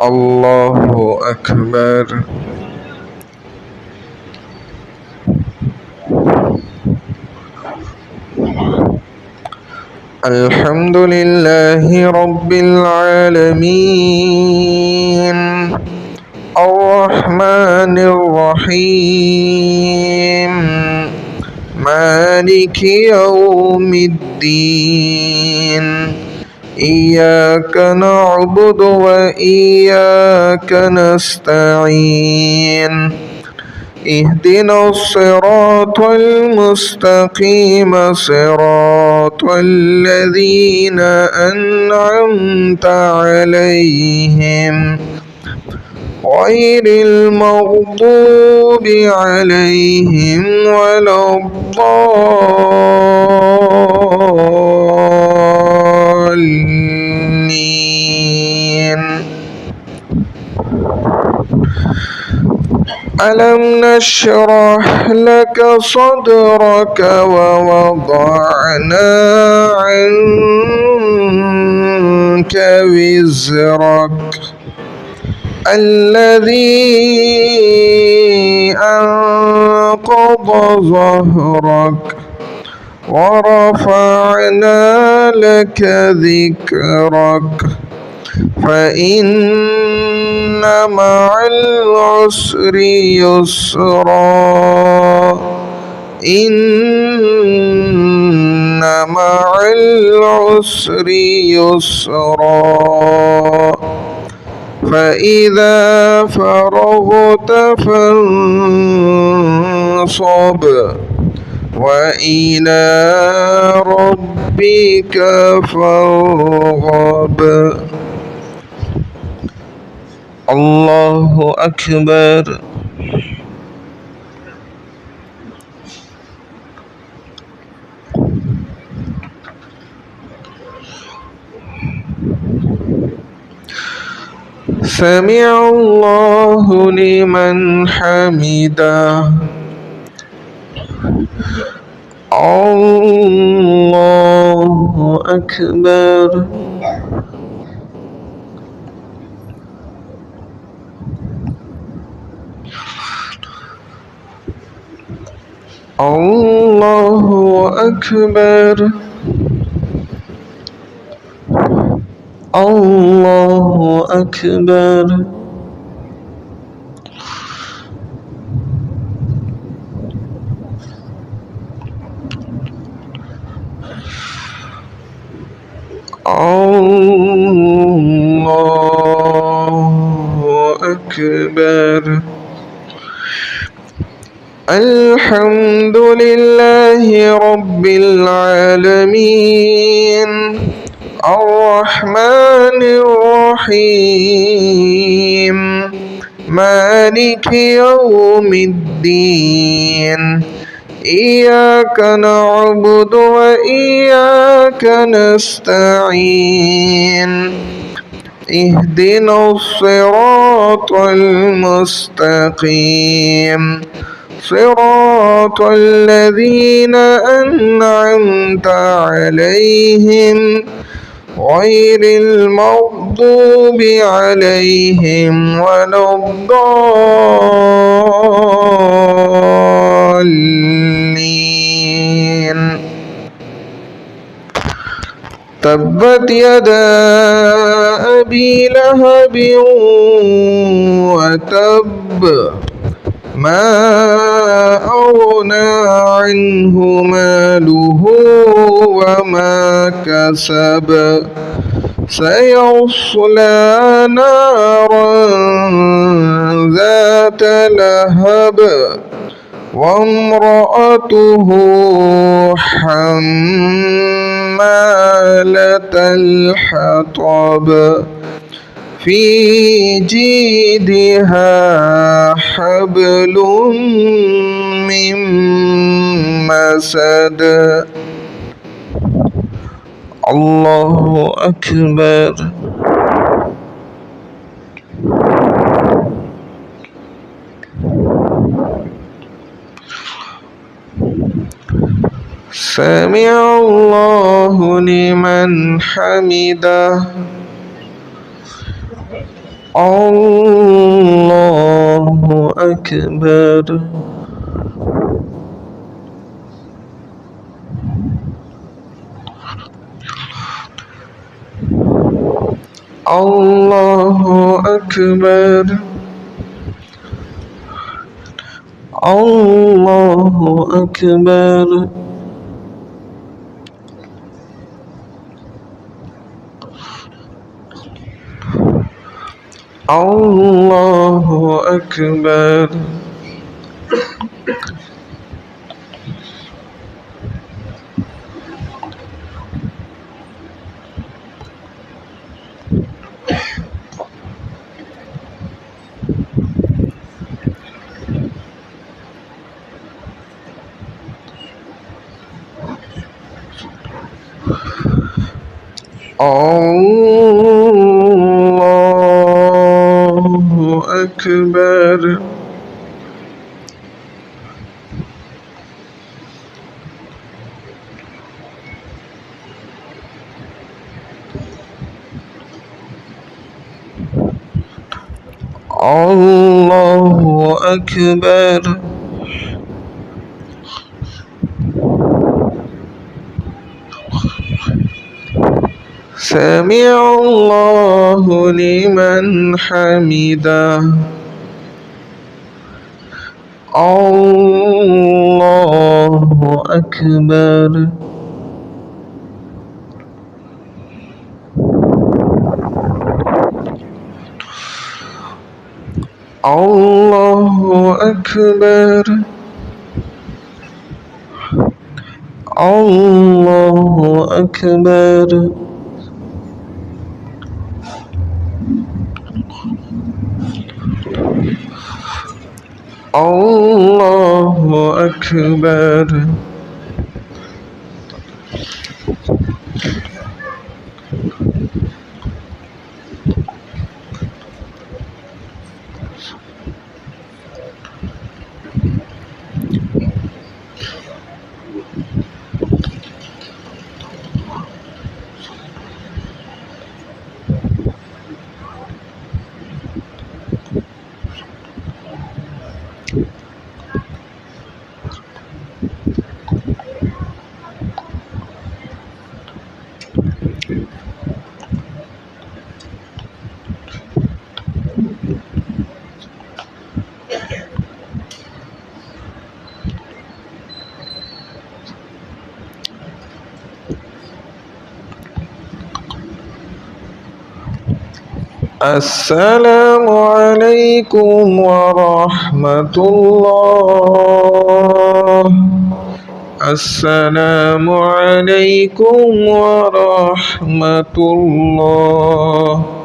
الله أكبر. الحمد لله رب العالمين الرحمن الرحيم مالك يوم الدين إياك نعبد وإياك نستعين اهدنا الصراط المستقيم صراط الذين أنعمت عليهم غير المغضوب عليهم ولا الضالين. ألم نشرح لك صدرك ووضعنا عنك وزرك الذي أنقض ظهرك ورفعنا لك ذكرك فإن مع العسر يسرا إن مع العسر يسرا فإذا فرغت فانصب وإلى ربك فارغب. الله أكبر. سمع الله لمن حمده. الله أكبر. الله أكبر. الله أكبر. الله أكبر. الحمد لله رب العالمين الرحمن الرحيم مالك يوم الدين إياك نعبد وإياك نستعين اهدنا الصراط المستقيم صراط الذين أنعمت عليهم غير المغضوب عليهم ولا الضالين. تبت يدا أبي لهب وتب ما أغنى عنه ماله وما كسب سيصلى نارا ذات لهب وامرأته حمالة الحطب في جيدها حبل من مسد. الله أكبر. سمع الله لمن حمده. الله أكبر. الله أكبر. الله أكبر. الله أكبر. الله أكبر. الله أكبر. سمع الله لمن حمده. الله أكبر. الله أكبر. الله أكبر. الله أكبر. السلام عليكم ورحمة الله. السلام عليكم ورحمة الله.